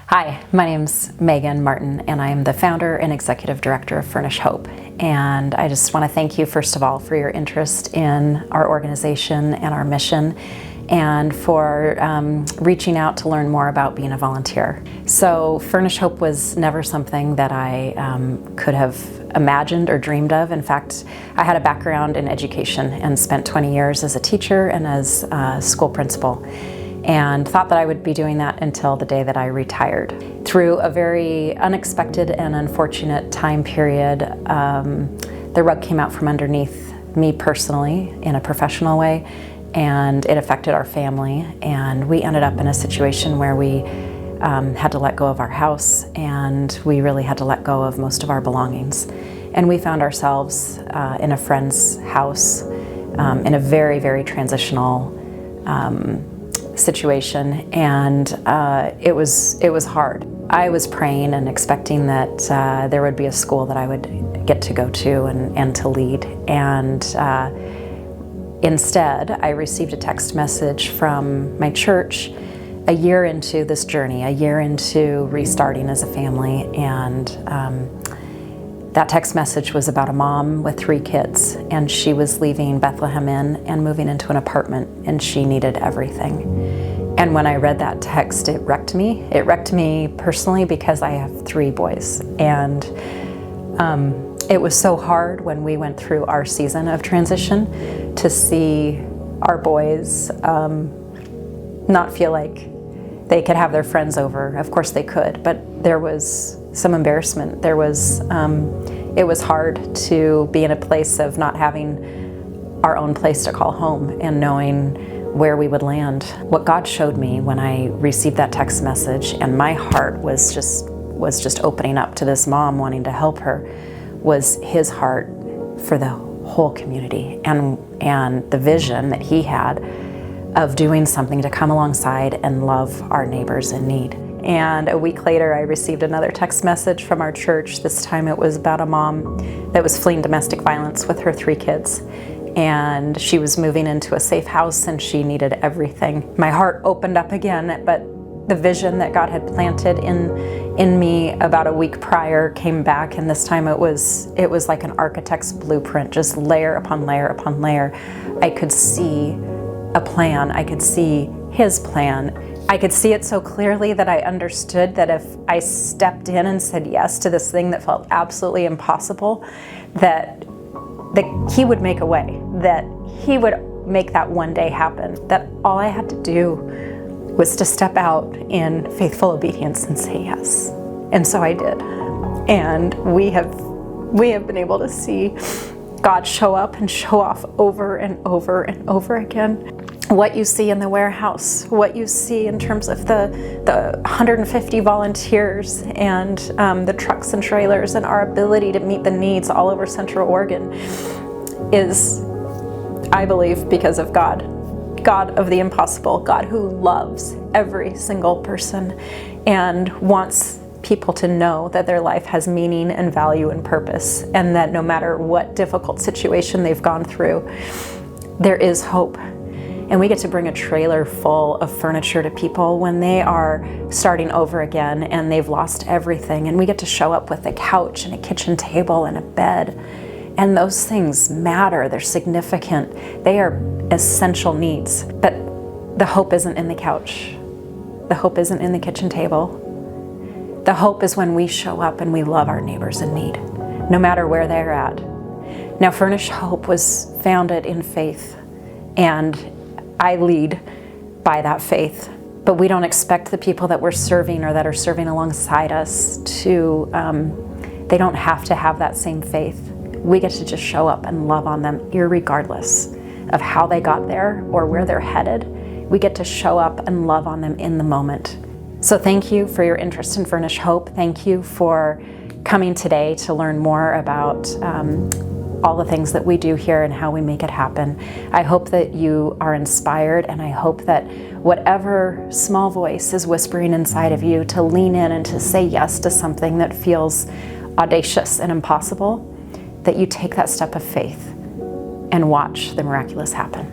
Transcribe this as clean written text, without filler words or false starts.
Hi, my name's Megan Martin, and I am the founder and executive director of Furnish Hope. And I just want to thank you, first of all, for your interest in our organization and our mission, and for reaching out to learn more about being a volunteer. So Furnish Hope was never something that I could have imagined or dreamed of. In fact, I had a background in education and spent 20 years as a teacher and as a school principal, and thought that I would be doing that until the day that I retired. Through a very unexpected and unfortunate time period, the rug came out from underneath me personally in a professional way, and it affected our family, and we ended up in a situation where we had to let go of our house, and we really had to let go of most of our belongings. And we found ourselves in a friend's house in a very, very transitional situation, and it was hard. I was praying and expecting that there would be a school that I would get to go to and to lead, and instead I received a text message from my church a year into this journey, a year into restarting as a family, and that text message was about a mom with 3 kids, and she was leaving Bethlehem Inn and moving into an apartment, and she needed everything. And when I read that text, it wrecked me. It wrecked me personally because I have 3 boys, and it was so hard when we went through our season of transition to see our boys not feel like they could have their friends over. Of course they could, but there was some embarrassment. There was, it was hard to be in a place of not having our own place to call home and knowing where we would land. What God showed me when I received that text message, and my heart was just opening up to this mom wanting to help her, was His heart for the whole community, and the vision that He had of doing something to come alongside and love our neighbors in need. And a week later, I received another text message from our church. This time it was about a mom that was fleeing domestic violence with her 3 kids. And she was moving into a safe house, and she needed everything. My heart opened up again, but the vision that God had planted in me about a week prior came back, and this time it was like an architect's blueprint, just layer upon layer upon layer. I could see a plan. I could see His plan. I could see it so clearly that I understood that if I stepped in and said yes to this thing that felt absolutely impossible, that He would make a way, that He would make that one day happen, that all I had to do was to step out in faithful obedience and say yes. And so I did. And we have been able to see God show up and show off over and over and over again. What you see in the warehouse, what you see in terms of the 150 volunteers and the trucks and trailers, and our ability to meet the needs all over Central Oregon is, I believe, because of God. God of the impossible, God who loves every single person and wants people to know that their life has meaning and value and purpose, and that no matter what difficult situation they've gone through, there is hope. And we get to bring a trailer full of furniture to people when they are starting over again and they've lost everything. And we get to show up with a couch and a kitchen table and a bed. And those things matter. They're significant. They are essential needs. But the hope isn't in the couch. The hope isn't in the kitchen table. The hope is when we show up and we love our neighbors in need, no matter where they're at. Now, Furnish Hope was founded in faith, and I lead by that faith, but we don't expect the people that we're serving or that are serving alongside us to, they don't have to have that same faith. We get to just show up and love on them irregardless of how they got there or where they're headed. We get to show up and love on them in the moment. So thank you for your interest in Furnish Hope. Thank you for coming today to learn more about all the things that we do here and how we make it happen. I hope that you are inspired, and I hope that whatever small voice is whispering inside of you to lean in and to say yes to something that feels audacious and impossible, that you take that step of faith and watch the miraculous happen.